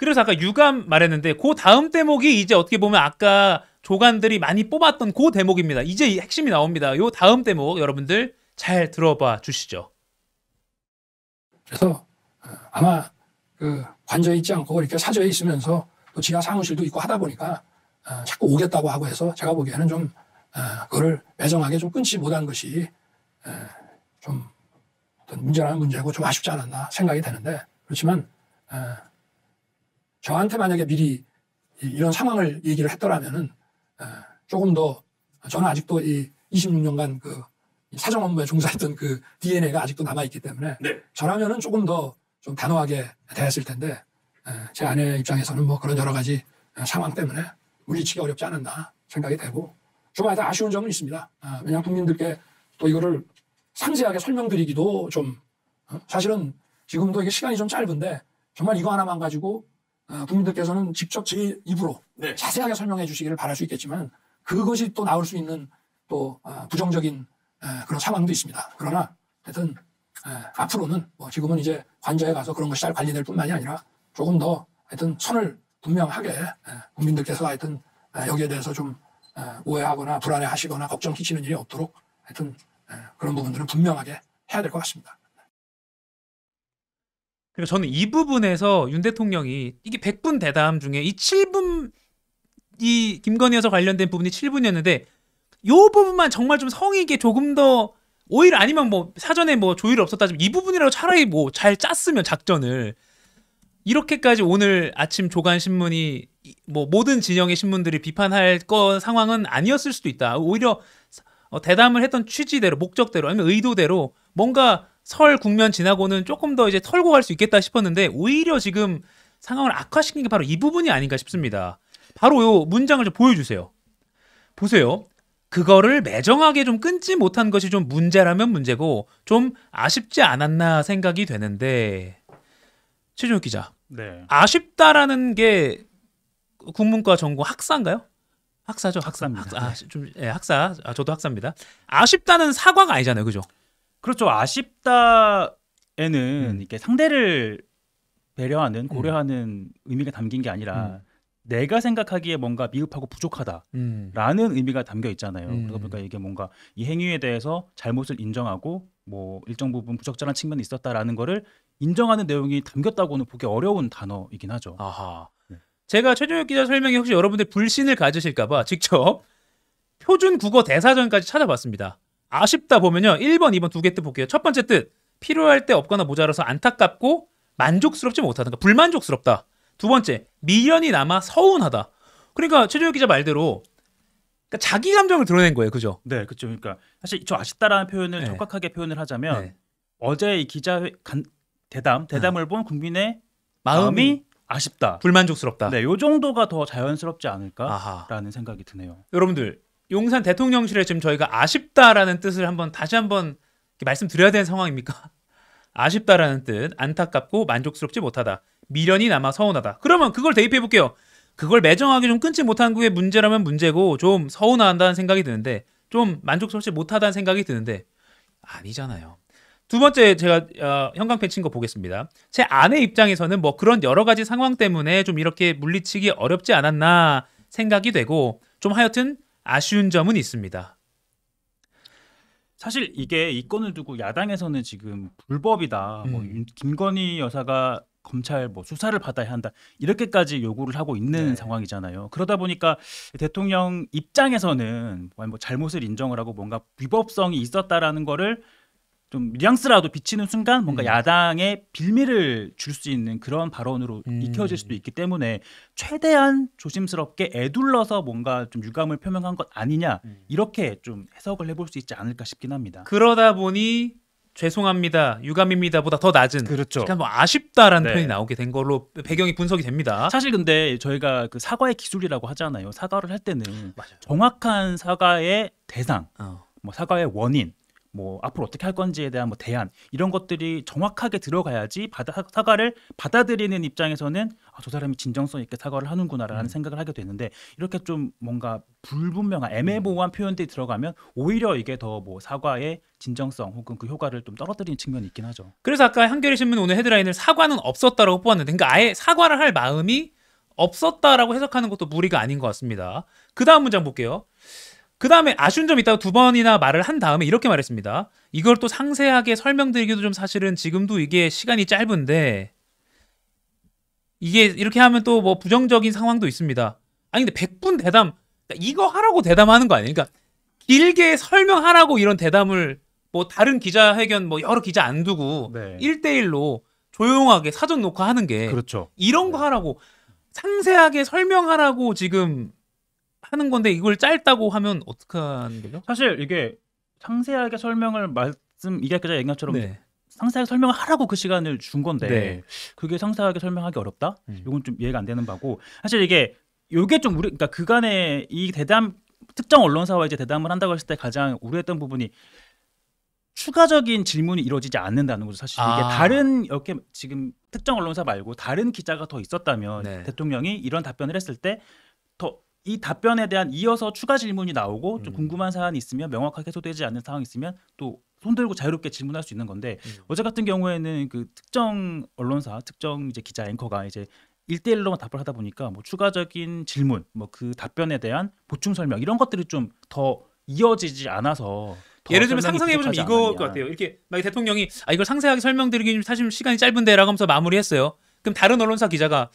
그래서 아까 유감 말했는데 그 다음 대목이 이제 어떻게 보면 아까 조간들이 많이 뽑았던 그 대목입니다. 이제 이 핵심이 나옵니다. 요 다음 대목 여러분들 잘 들어봐 주시죠. 그래서 아마 그 관저에 있지 않고 이렇게 사저에 있으면서 또 지하 사무실도 있고 하다 보니까 자꾸 오겠다고 하고 해서 제가 보기에는 좀 그거를 매정하게 좀 끊지 못한 것이 좀 어떤 문제라는 문제고 좀 아쉽지 않았나 생각이 되는데, 그렇지만 저한테 만약에 미리 이런 상황을 얘기를 했더라면은 조금 더, 저는 아직도 이 26년간 그 사정 업무에 종사했던 그 DNA가 아직도 남아있기 때문에 네. 저라면은 조금 더 좀 단호하게 대했을 텐데 제 아내 입장에서는 뭐 그런 여러 가지 상황 때문에 물리치기 어렵지 않았나 생각이 되고, 좀 아쉬운 점은 있습니다. 왜냐하면 국민들께 또 이거를 상세하게 설명드리기도 좀 사실은 지금도 이게 시간이 좀 짧은데 정말 이거 하나만 가지고 국민들께서는 직접 제 입으로 네. 자세하게 설명해 주시기를 바랄 수 있겠지만 그것이 또 나올 수 있는 또 부정적인 그런 상황도 있습니다. 그러나 하여튼 앞으로는 뭐 지금은 이제 관저에 가서 그런 것이 잘 관리될 뿐만이 아니라 조금 더 하여튼 선을 분명하게 국민들께서 하여튼 여기에 대해서 좀 오해하거나 불안해하시거나 걱정 끼치는 일이 없도록 하여튼 그런 부분들은 분명하게 해야 될 것 같습니다. 그러니까 저는 이 부분에서 윤 대통령이 이게 100분 대담 중에 이 7분 이 김건희 여사 관련된 부분이 7분이었는데 요 부분만 정말 좀 성의 있게 조금 더, 오히려 아니면 뭐 사전에 뭐 조율이 없었다지만 이 부분이라도 차라리 뭐 잘 짰으면 작전을, 이렇게까지 오늘 아침 조간신문이 뭐 모든 진영의 신문들이 비판할 상황은 아니었을 수도 있다. 오히려 대담을 했던 취지대로, 목적대로, 아니면 의도대로 뭔가 설 국면 지나고는 조금 더 이제 털고 갈 수 있겠다 싶었는데 오히려 지금 상황을 악화시킨 게 바로 이 부분이 아닌가 싶습니다. 바로 요 문장을 좀 보여주세요. 보세요. 그거를 매정하게 좀 끊지 못한 것이 좀 문제라면 문제고 좀 아쉽지 않았나 생각이 되는데, 최준욱 기자, 네. 아쉽다라는 게 국문과 전공 학사인가요? 학사죠. 학사입니다. 학사. 저도 학사입니다. 아쉽다는 사과가 아니잖아요, 그죠? 그렇죠. 아쉽다에는 이게 상대를 배려하는, 고려하는 의미가 담긴 게 아니라 내가 생각하기에 뭔가 미흡하고 부족하다라는 의미가 담겨 있잖아요. 그러다 보니까 이게 뭔가 이 행위에 대해서 잘못을 인정하고 뭐 일정 부분 부적절한 측면이 있었다라는 거를 인정하는 내용이 담겼다고는 보기 어려운 단어이긴 하죠. 아하. 네. 제가 최준혁 기자 설명에 혹시 여러분들 불신을 가지실까봐 직접 표준 국어 대사전까지 찾아봤습니다. 아쉽다 보면요, 1번, 2번 두 개 뜻 볼게요. 첫 번째 뜻, 필요할 때 없거나 모자라서 안타깝고 만족스럽지 못하다, 그러니까 불만족스럽다. 두 번째, 미련이 남아 서운하다. 그러니까 최준혁 기자 말대로 그러니까 자기 감정을 드러낸 거예요, 그죠? 네, 그렇죠. 그러니까 사실 저 아쉽다라는 표현을 네. 적확하게 표현을 하자면 네. 어제 이 대담을 본 국민의 마음이 마음이 아쉽다, 불만족스럽다. 네, 요 정도가 더 자연스럽지 않을까라는 아하. 생각이 드네요. 여러분들, 용산 대통령실에 지금 저희가 아쉽다라는 뜻을 다시 한번 말씀드려야 되는 상황입니까? 아쉽다라는 뜻, 안타깝고 만족스럽지 못하다, 미련이 남아 서운하다. 그러면 그걸 대입해 볼게요. 그걸 매정하게 좀 끊지 못한 게 문제라면 문제고 좀 서운하다는 생각이 드는데, 좀 만족스럽지 못하다는 생각이 드는데 아니잖아요. 두 번째, 제가 형광펜 친 거 보겠습니다. 제 아내 입장에서는 뭐 그런 여러 가지 상황 때문에 좀 이렇게 물리치기 어렵지 않았나 생각이 되고 좀 하여튼 아쉬운 점은 있습니다. 사실 이게 이 건을 두고 야당에서는 지금 불법이다, 뭐 김건희 여사가 검찰 뭐 수사를 받아야 한다, 이렇게까지 요구를 하고 있는 네. 상황이잖아요. 그러다 보니까 대통령 입장에서는 뭐 잘못을 인정을 하고 뭔가 위법성이 있었다라는 거를 좀 뉘앙스라도 비치는 순간 뭔가 야당에 빌미를 줄 수 있는 그런 발언으로 익혀질 수도 있기 때문에 최대한 조심스럽게 애둘러서 뭔가 좀 유감을 표명한 것 아니냐, 이렇게 좀 해석을 해볼 수 있지 않을까 싶긴 합니다. 그러다 보니 죄송합니다, 유감입니다보다 더 낮은, 그렇죠. 그러니까 뭐 아쉽다라는 네. 표현이 나오게 된 걸로 배경이 분석이 됩니다. 사실 근데 저희가 그 사과의 기술이라고 하잖아요. 사과를 할 때는 맞아요. 정확한 사과의 대상, 뭐 사과의 원인, 뭐 앞으로 어떻게 할 건지에 대한 뭐 대안 이런 것들이 정확하게 들어가야지 사과를 받아들이는 입장에서는 아, 저 사람이 진정성 있게 사과를 하는구나라는 생각을 하게 되는데 이렇게 좀 뭔가 불분명한 애매모호한 표현들이 들어가면 오히려 이게 더 뭐 사과의 진정성 혹은 그 효과를 좀 떨어뜨리는 측면이 있긴 하죠. 그래서 아까 한겨레 신문 오늘 헤드라인을 사과는 없었다라고 뽑았는데, 그러니까 아예 사과를 할 마음이 없었다라고 해석하는 것도 무리가 아닌 것 같습니다. 그 다음 문장 볼게요. 그 다음에 아쉬운 점이 있다고 두 번이나 말을 한 다음에 이렇게 말했습니다. 이걸 또 상세하게 설명드리기도 좀 사실은 지금도 이게 시간이 짧은데, 이게 이렇게 하면 또 뭐 부정적인 상황도 있습니다. 아니 근데 100분 대담, 그러니까 이거 하라고 대담하는 거 아니에요? 그러니까 길게 설명하라고 이런 대담을 뭐 다른 기자회견 뭐 여러 기자 안 두고 네. 1대1로 조용하게 사전 녹화하는 게 그렇죠. 이런 거 하라고 상세하게 설명하라고 지금 하는 건데 이걸 짧다고 하면 어떡하는 거죠? 사실 이게 상세하게 설명을 이게 기자 얘기한 것처럼 네. 상세하게 설명을 하라고 그 시간을 준 건데 네. 그게 상세하게 설명하기 어렵다? 이건 좀 이해가 안 되는 바고 사실 요게 좀 그러니까 그간에 이 대담 특정 언론사와 이제 대담을 한다고 했을 때 가장 우려했던 부분이 추가적인 질문이 이루어지지 않는다는 거죠. 사실 이게 다른 이렇게 지금 특정 언론사 말고 다른 기자가 더 있었다면 네. 대통령이 이런 답변을 했을 때 더 이 답변에 대한 이어서 추가 질문이 나오고 좀 궁금한 사안이 있으면 명확하게 해소되지 않는 상황이 있으면 또 손들고 자유롭게 질문할 수 있는 건데 어제 같은 경우에는 그 특정 언론사 특정 이제 기자 앵커가 이제 1대1로만 답을 하다 보니까 뭐 추가적인 질문 뭐 그 답변에 대한 보충 설명 이런 것들이 좀 더 이어지지 않아서 예를 들면 상상해보자면 이거 같아요. 이렇게 막 대통령이 이걸 상세하게 설명드리기 사실 시간이 짧은데라고 하면서 마무리했어요. 그럼 다른 언론사 기자가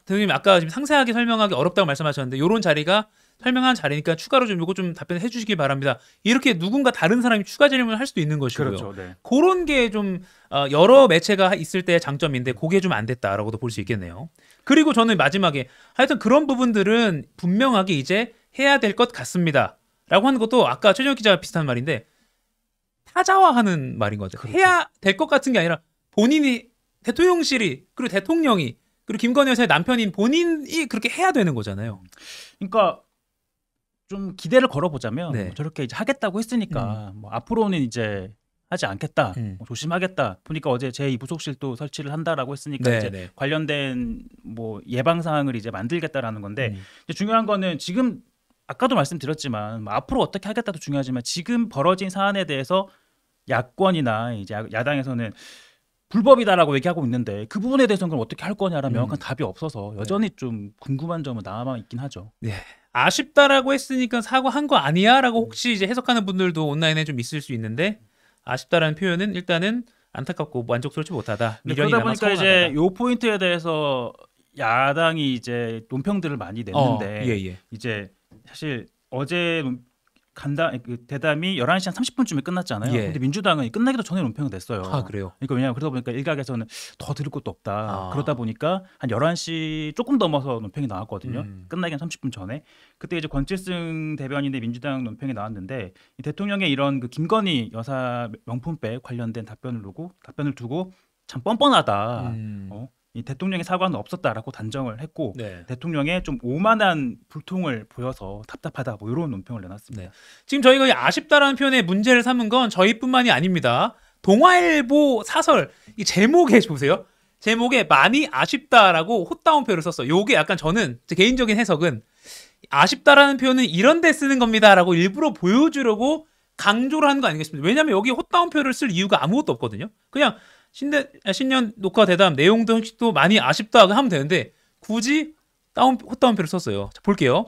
대통령님 아까 지금 상세하게 설명하기 어렵다고 말씀하셨는데 이런 자리가 설명한 자리니까 추가로 좀 이거 좀 답변해 주시기 바랍니다. 이렇게 누군가 다른 사람이 추가 질문을 할 수도 있는 것이고요. 그렇죠. 네. 그런 게 좀 여러 매체가 있을 때의 장점인데 그게 좀 안 됐다라고도 볼 수 있겠네요. 그리고 저는 마지막에 하여튼 그런 부분들은 분명하게 이제 해야 될 것 같습니다. 라고 하는 것도 아까 최정혁 기자가 비슷한 말인데 타자화하는 말인 거죠. 그렇죠. 해야 될 것 같은 게 아니라 본인이 대통령실이 그리고 대통령이 그리고 김건희 여사의 남편인 본인이 그렇게 해야 되는 거잖아요. 그러니까 좀 기대를 걸어보자면 네. 뭐 저렇게 이제 하겠다고 했으니까 뭐 앞으로는 이제 하지 않겠다, 뭐 조심하겠다. 보니까 어제 제2부속실도 설치를 한다라고 했으니까 네, 이제 네. 관련된 뭐 예방 사항을 이제 만들겠다라는 건데 이제 중요한 거는 지금 아까도 말씀드렸지만 뭐 앞으로 어떻게 하겠다도 중요하지만 지금 벌어진 사안에 대해서 야권이나 이제 야당에서는 불법이다라고 얘기하고 있는데 그 부분에 대해서는 그럼 어떻게 할 거냐라는 명확한 답이 없어서 여전히 좀 궁금한 점은 남아 있긴 하죠. 네. 아쉽다라고 했으니까 사과한 거 아니야라고 혹시 이제 해석하는 분들도 온라인에 좀 있을 수 있는데 아쉽다라는 표현은 일단은 안타깝고 만족스럽지 못하다. 미련이 그러다 남아 보니까 서운하다. 이제 요 포인트에 대해서 야당이 이제 논평들을 많이 냈는데 예. 이제 사실 어제 그 대담이 11시 한 30분쯤에 끝났잖아요. 예. 근데 민주당은 끝나기도 전에 논평을 냈어요. 그래요? 그러니까 왜냐하면 그러다 보니까 일각에서는 더 들을 것도 없다. 그러다 보니까 한 11시 조금 넘어서 논평이 나왔거든요. 끝나기 한 30분 전에. 그때 이제 권칠승 대변인의 민주당 논평이 나왔는데 이 대통령의 이런 그 김건희 여사 명품백 관련된 답변을 두고 참 뻔뻔하다. 이 대통령의 사과는 없었다라고 단정을 했고 네. 대통령의 좀 오만한 불통을 보여서 답답하다 뭐 이런 논평을 내놨습니다. 네. 지금 저희가 이 아쉽다라는 표현에 문제를 삼은 건 저희뿐만이 아닙니다. 동아일보 사설 이 제목에 보세요. 제목에 많이 아쉽다라고 헛다운표를 썼어. 요게 약간 저는 제 개인적인 해석은 아쉽다라는 표현은 이런 데 쓰는 겁니다라고 일부러 보여주려고 강조를 하는 거 아니겠습니까? 왜냐하면 여기 헛다운표를 쓸 이유가 아무것도 없거든요. 그냥 신년 녹화 대담 내용도 많이 아쉽다 하면 되는데 굳이 헛다운표를 썼어요. 자, 볼게요.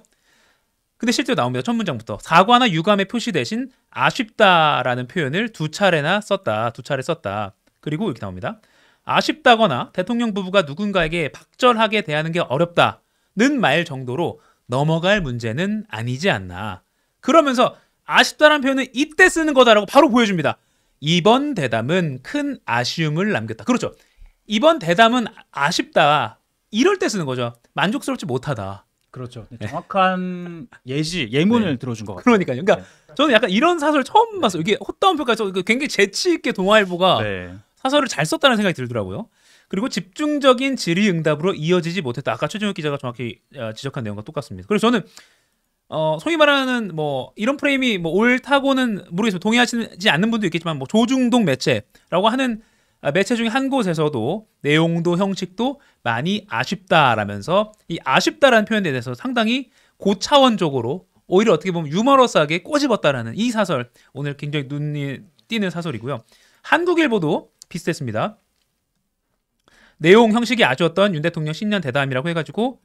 근데 실제로 나옵니다. 첫 문장부터 사과나 유감의 표시 대신 아쉽다라는 표현을 두 차례 썼다. 그리고 이렇게 나옵니다. 아쉽다거나 대통령 부부가 누군가에게 박절하게 대하는 게 어렵다는 말 정도로 넘어갈 문제는 아니지 않나. 그러면서 아쉽다라는 표현은 이때 쓰는 거다라고 바로 보여줍니다. 이번 대담은 큰 아쉬움을 남겼다. 그렇죠. 이번 대담은 아쉽다. 이럴 때 쓰는 거죠. 만족스럽지 못하다. 그렇죠. 정확한 예문을 들어준 것 같아요. 그러니까요. 그러니까 저는 약간 이런 사설 처음 봤어요. 이게 헛다운표까지 굉장히 재치 있게 동아일보가 사설을 잘 썼다는 생각이 들더라고요. 그리고 집중적인 질의응답으로 이어지지 못했다. 아까 최종혁 기자가 정확히 지적한 내용과 똑같습니다. 그래서 저는 소위 말하는 뭐 이런 프레임이 뭐 옳다고는 모르겠지만 동의하지 않는 분도 있겠지만 뭐 조중동 매체라고 하는 매체 중에 한 곳에서도 내용도 형식도 많이 아쉽다라면서 이 아쉽다라는 표현에 대해서 상당히 고차원적으로 오히려 어떻게 보면 유머러스하게 꼬집었다라는 이 사설 오늘 굉장히 눈이 띄는 사설이고요. 한국일보도 비슷했습니다. 내용 형식이 아쉬웠던 윤 대통령 신년 대담이라고 해가지고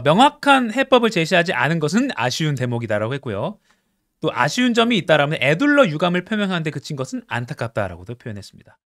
명확한 해법을 제시하지 않은 것은 아쉬운 대목이다라고 했고요. 또 아쉬운 점이 있다라면 애둘러 유감을 표명하는데 그친 것은 안타깝다라고도 표현했습니다.